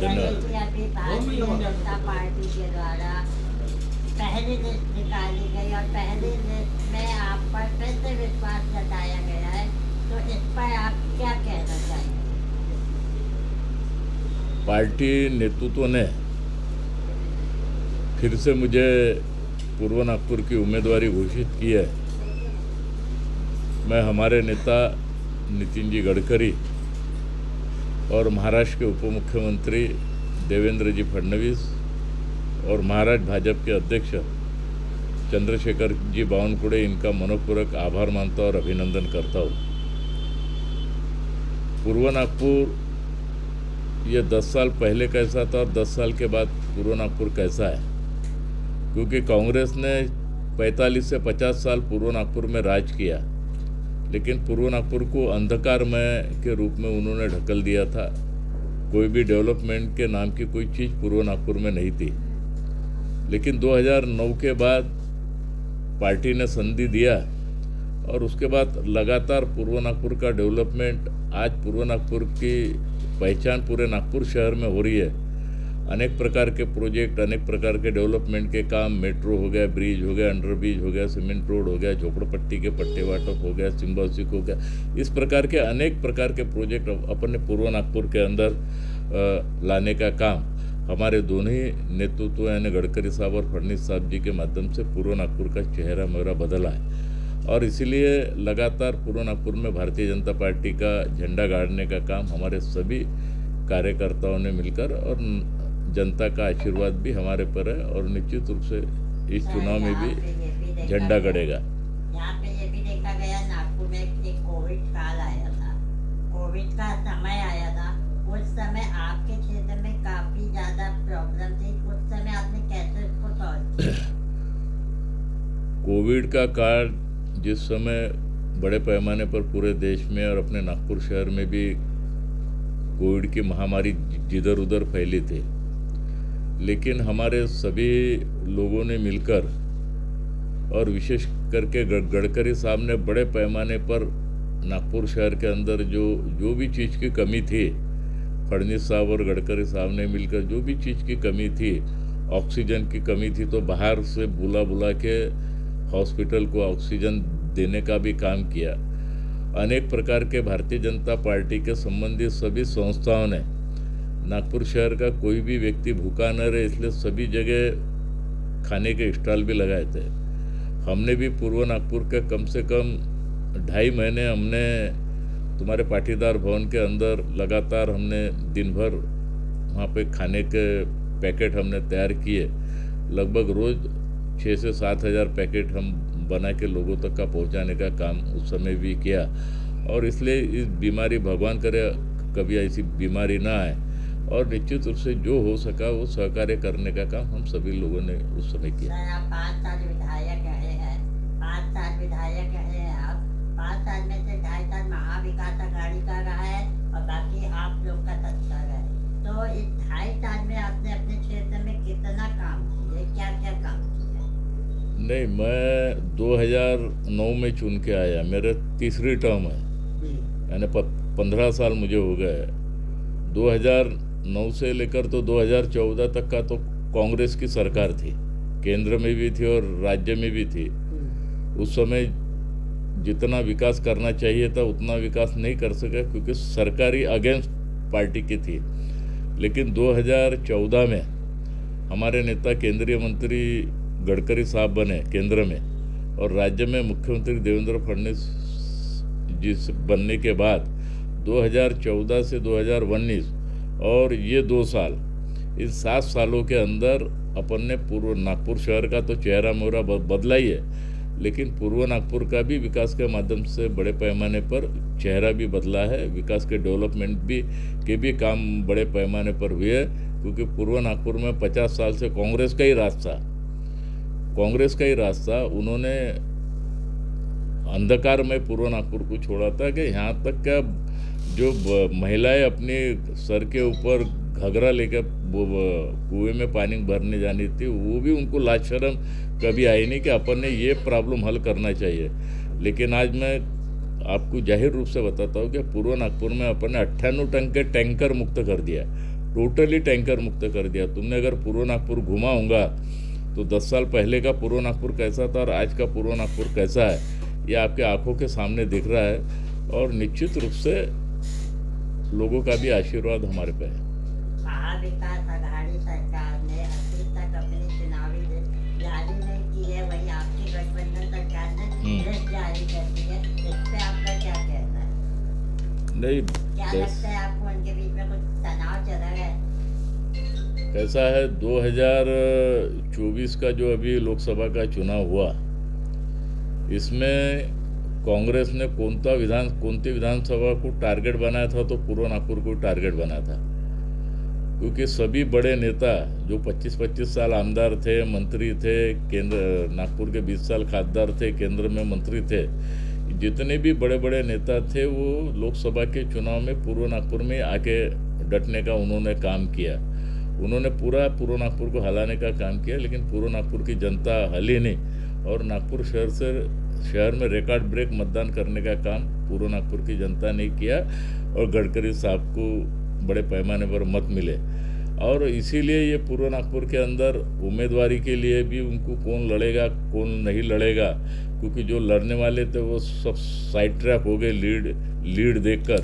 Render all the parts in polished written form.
धन्यवाद। कि अभी भारतीय जनता पार्टी के द्वारा पहली लिस्ट निकाली गई और पहली लिस्ट में आप पर फिर से विश्वास जताया गया है, तो इस पर आप क्या कहना चाहेंगे? पार्टी नेतृत्व ने फिर से मुझे पूर्व नागपुर की उम्मीदवारी घोषित की है। मैं हमारे नेता नितिन जी गडकरी और महाराष्ट्र के उप मुख्यमंत्री देवेंद्र जी फडणवीस और महाराष्ट्र भाजपा के अध्यक्ष चंद्रशेखर जी बावनकुळे इनका मनपूर्वक आभार मानता और अभिनंदन करता हूँ। पूर्व नागपुर ये 10 साल पहले कैसा था और 10 साल के बाद पूर्व नागपुर कैसा है, क्योंकि कांग्रेस ने 45 से 50 साल पूर्व नागपुर में राज किया, लेकिन पूर्व नागपुर को अंधकारमय के रूप में उन्होंने ढकल दिया था। कोई भी डेवलपमेंट के नाम की कोई चीज़ पूर्व नागपुर में नहीं थी। लेकिन 2009 के बाद पार्टी ने संधि दिया और उसके बाद लगातार पूर्व नागपुर का डेवलपमेंट, आज पूर्व नागपुर की पहचान पूरे नागपुर शहर में हो रही है। अनेक प्रकार के प्रोजेक्ट, अनेक प्रकार के डेवलपमेंट के काम, मेट्रो हो गया, ब्रिज हो गया, अंडर ब्रिज हो गया, सीमेंट रोड हो गया, झोपड़पट्टी के पट्टे वाटप हो गया, सिम्बासिक हो गया, इस प्रकार के अनेक प्रकार के प्रोजेक्ट अपने पूर्व नागपुर के अंदर लाने का काम हमारे दोनों ही नेतृत्व यानी गडकरी साहब और फडणवीस साहब जी के माध्यम से पूर्व नागपुर का चेहरा मेरा बदला है। और इसीलिए लगातार पूर्व नागपुर में भारतीय जनता पार्टी का झंडा गाड़ने का काम हमारे सभी कार्यकर्ताओं ने मिलकर, और जनता का आशीर्वाद भी हमारे पर है और निश्चित रूप से इस चुनाव में भी झंडा गड़ेगा। यहाँ पे ये भी देखा गया, नागपुर में एक कोविड काल आया था, कोविड का समय आया था। उस समय आपके क्षेत्र में काफी ज्यादा प्रॉब्लम थी, उस समय आपने कैसे इसको सॉल्व किया? कोविड का काल जिस समय बड़े पैमाने पर पूरे देश में और अपने नागपुर शहर में भी कोविड की महामारी जिधर उधर फैली थी, लेकिन हमारे सभी लोगों ने मिलकर और विशेष करके गडकरी साहब ने बड़े पैमाने पर नागपुर शहर के अंदर जो भी चीज़ की कमी थी, फडणवीस साहब और गडकरी साहब ने मिलकर जो भी चीज़ की कमी थी, ऑक्सीजन की कमी थी तो बाहर से बुला के हॉस्पिटल को ऑक्सीजन देने का भी काम किया। अनेक प्रकार के भारतीय जनता पार्टी के संबंधित सभी संस्थाओं ने नागपुर शहर का कोई भी व्यक्ति भूखा न रहे, इसलिए सभी जगह खाने के स्टॉल भी लगाए थे। हमने भी पूर्व नागपुर के कम से कम 2.5 महीने हमने तुम्हारे पाटीदार भवन के अंदर लगातार हमने दिन भर वहाँ पे खाने के पैकेट हमने तैयार किए। लगभग रोज़ 6 से 7 हज़ार पैकेट हम बना के लोगों तक का पहुँचाने का काम उस समय भी किया। और इसलिए इस बीमारी, भगवान करे कभी ऐसी बीमारी ना आए, और निश्चित रूप से जो हो सका वो सहकार्य करने का काम हम सभी लोगों ने उस समय किया। सर, आप 5 साल विधायक रहे हैं, 5 साल विधायक रहे हैं आप, 5 साल में से 2.5 साल महाविकास अघाड़ी का रहा है और बाकी आप लोग का सत्ता है। तो इस 2.5 साल में आपने अपने क्षेत्र में कितना काम किया, क्या क्या काम किया? नहीं, मैं 2009 में चुन के आया, मेरे तीसरी टर्म है, यानी 15 साल मुझे हो गए। 2009 से लेकर तो 2014 तक का तो कांग्रेस की सरकार थी, केंद्र में भी थी और राज्य में भी थी। उस समय जितना विकास करना चाहिए था उतना विकास नहीं कर सका, क्योंकि सरकारी अगेंस्ट पार्टी की थी। लेकिन 2014 में हमारे नेता केंद्रीय मंत्री गडकरी साहब बने केंद्र में, और राज्य में मुख्यमंत्री देवेंद्र फडणवीस जी बनने के बाद 2014 से 2019 और ये 2 साल, इस 7 सालों के अंदर अपन ने पूर्व नागपुर शहर का तो चेहरा मोहरा बदला ही है, लेकिन पूर्व नागपुर का भी विकास के माध्यम से बड़े पैमाने पर चेहरा भी बदला है। विकास के डेवलपमेंट के भी काम बड़े पैमाने पर हुए, क्योंकि पूर्व नागपुर में 50 साल से कांग्रेस का ही राज था। उन्होंने अंधकार में पूर्व नागपुर को छोड़ा था कि यहाँ तक का जो महिलाएं अपने सर के ऊपर घघरा लेकर कुएं में पानी भरने जानी थी, वो भी उनको लाज शर्म कभी आई नहीं कि अपन ने ये प्रॉब्लम हल करना चाहिए। लेकिन आज मैं आपको जाहिर रूप से बताता हूँ कि पूर्व नागपुर में अपन ने 98 टन के टैंकर मुक्त कर दिया। टोटली टैंकर मुक्त कर दिया। तुमने अगर पूर्व नागपुर घुमा होगा तो 10 साल पहले का पूर्व नागपुर कैसा था और आज का पूर्व नागपुर कैसा है, ये आपके आंखों के सामने दिख रहा है। और निश्चित रूप से लोगों का भी आशीर्वाद हमारे पे है। महाविकास आघाड़ी सरकार ने अभी तक अपनी चुनावी लिस्ट जारी नहीं की है, वहीं आपकी गठबंधन सरकार ने लिस्ट जारी कर दी है। इस पे आपका क्या कहना है? नहीं, क्या लगता है आपको उनके बीच में कुछ तनाव चल रहा है? कैसा है, 2024 का जो अभी लोकसभा का चुनाव हुआ, इसमें कांग्रेस ने कोणती विधानसभा को टारगेट बनाया था, तो पूर्व नागपुर को टारगेट बनाया था। क्योंकि सभी बड़े नेता जो 25-25 साल आमदार थे, मंत्री थे, केंद्र नागपुर के 20 साल खासदार थे, केंद्र में मंत्री थे, जितने भी बड़े बड़े नेता थे वो लोकसभा के चुनाव में पूर्व नागपुर में आके डटने का उन्होंने काम किया। उन्होंने पूरा पूर्व नागपुर को हलाने का काम किया, लेकिन पूर्व नागपुर की जनता हली नहीं और नागपुर शहर में रिकॉर्ड ब्रेक मतदान करने का काम पूर्व नागपुर की जनता ने किया और गडकरी साहब को बड़े पैमाने पर मत मिले। और इसीलिए ये पूर्व नागपुर के अंदर उम्मीदवारी के लिए भी उनको कौन लड़ेगा कौन नहीं लड़ेगा, क्योंकि जो लड़ने वाले थे वो सब साइड ट्रैक हो गए लीड देखकर।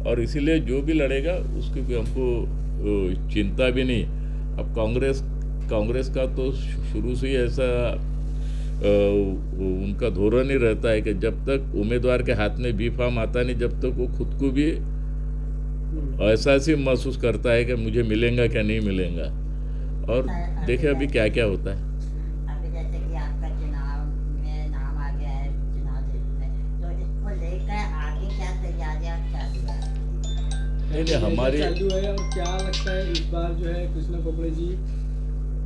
और इसीलिए जो भी लड़ेगा उसकी भी हमको चिंता भी नहीं। अब कांग्रेस का तो शुरू से ही ऐसा उनका धोरण ही रहता है कि जब तक उम्मीदवार के हाथ में बी फॉर्म आता नहीं, जब तक वो खुद को भी ऐसा ही महसूस करता है कि मुझे मिलेगा क्या नहीं मिलेगा। और देखिए अभी क्या क्या होता है। अभी जैसे कि आपका चुनाव में नाम आ गया है चुनाव लिस्ट में, तो इसको लेकर आगे क्या तैयारियां चालू है? नहीं, हमारी चालू है। और क्या लगता है इस बार जो है कृष्णा कोपड़े जी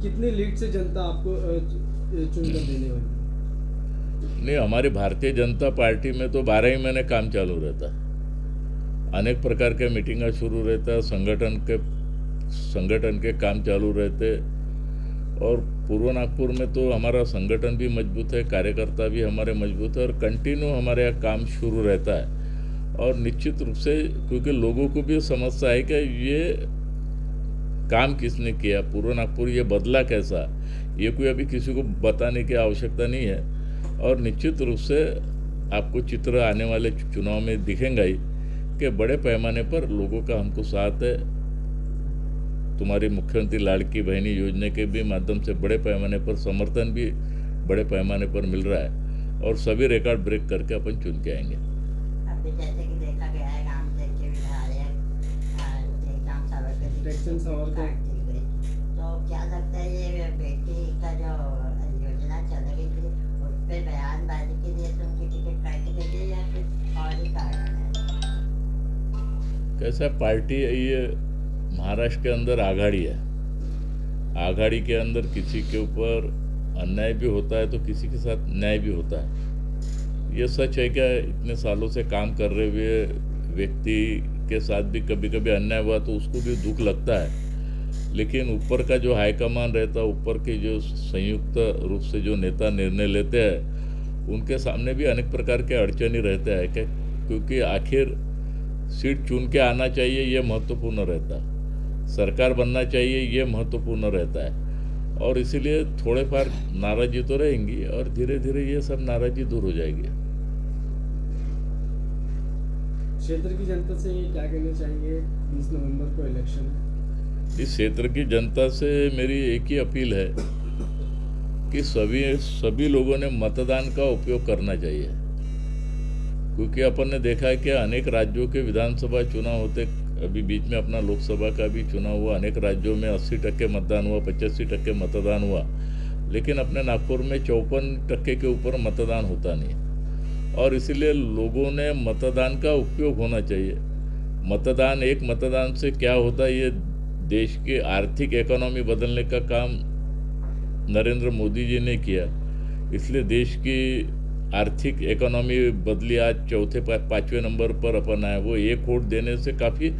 कितनी लीड से जनता आपको चुनकर देने वाली? नहीं, हमारी भारतीय जनता पार्टी में तो 12 ही महीने काम चालू रहता है, अनेक प्रकार के मीटिंग शुरू रहता है, संगठन के काम चालू रहते। और पूर्व नागपुर में तो हमारा संगठन भी मजबूत है, कार्यकर्ता भी हमारे मजबूत है और कंटिन्यू हमारे यहाँ काम शुरू रहता है। और निश्चित रूप से क्योंकि लोगों को भी समझता है कि ये काम किसने किया, पूर्व नागपुर ये बदला कैसा, ये कोई अभी किसी को बताने की आवश्यकता नहीं है। और निश्चित रूप से आपको चित्र आने वाले चुनाव में दिखेगा ही कि बड़े पैमाने पर लोगों का हमको साथ है। तुम्हारी मुख्यमंत्री लाड़की बहनी योजना के भी माध्यम से बड़े पैमाने पर समर्थन भी बड़े पैमाने पर मिल रहा है और सभी रिकॉर्ड ब्रेक करके अपन चुन के आएंगे। अभी जैसे कि देखा गया है रामटेक के विधायक टेकराम सावरकर की काट दी गई, तो क्या लगता है ये बेटी का जो योजना चल रही थी उस पर बयानबाजी के लिए उनकी टिकट काट दी गई या कुछ और ही कारण है? कैसा पार्टी ये महाराष्ट्र के अंदर आघाड़ी है, आघाड़ी के अंदर किसी के ऊपर अन्याय भी होता है तो किसी के साथ न्याय भी होता है। ये सच है क्या, इतने सालों से काम कर रहे हुए व्यक्ति के साथ भी कभी कभी अन्याय हुआ तो उसको भी दुख लगता है। लेकिन ऊपर का जो हाईकमान रहता है, ऊपर के जो संयुक्त रूप से जो नेता निर्णय लेते हैं, उनके सामने भी अनेक प्रकार के अड़चनी रहते हैं क्योंकि आखिर सीट चुन के आना चाहिए ये महत्वपूर्ण रहता है, सरकार बनना चाहिए ये महत्वपूर्ण रहता है। और इसीलिए थोड़े फार नाराजी तो रहेंगी और धीरे धीरे ये सब नाराजी दूर हो जाएगी। क्षेत्र की जनता से क्या कहना चाहिए? 20 नवंबर को इलेक्शन है। इस क्षेत्र की जनता से मेरी एक ही अपील है कि सभी लोगों ने मतदान का उपयोग करना चाहिए। क्योंकि अपन ने देखा है कि अनेक राज्यों के विधानसभा चुनाव होते, अभी बीच में अपना लोकसभा का भी चुनाव हुआ, अनेक राज्यों में 80% मतदान हुआ, 85% मतदान हुआ, लेकिन अपने नागपुर में 54% के ऊपर मतदान होता नहीं। और इसीलिए लोगों ने मतदान का उपयोग होना चाहिए। एक मतदान से क्या होता है, ये देश की आर्थिक इकोनॉमी बदलने का काम नरेंद्र मोदी जी ने किया, इसलिए देश की आर्थिक इकोनॉमी बदली, आज 4-5वें नंबर पर अपन आए। वो एक वोट देने से काफ़ी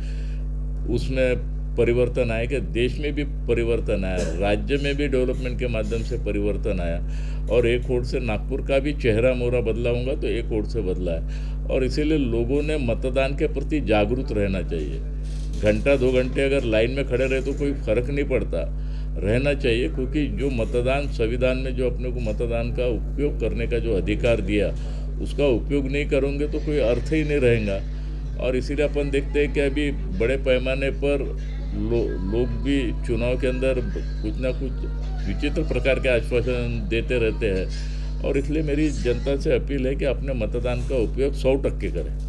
उसमें परिवर्तन आया कि देश में भी परिवर्तन आया, राज्य में भी डेवलपमेंट के माध्यम से परिवर्तन आया। और एक वोट से नागपुर का भी चेहरा मोहरा बदला होगा तो एक वोट से बदला है। और इसीलिए लोगों ने मतदान के प्रति जागरूक रहना चाहिए। घंटा 2 घंटे अगर लाइन में खड़े रहे तो कोई फ़र्क नहीं पड़ता, रहना चाहिए, क्योंकि जो मतदान संविधान में जो अपने को मतदान का उपयोग करने का जो अधिकार दिया उसका उपयोग नहीं करोगे तो कोई अर्थ ही नहीं रहेगा। और इसीलिए अपन देखते हैं कि अभी बड़े पैमाने पर लोग भी चुनाव के अंदर कुछ ना कुछ विचित्र प्रकार के आश्वासन देते रहते हैं, और इसलिए मेरी जनता से अपील है कि अपने मतदान का उपयोग 100% करें।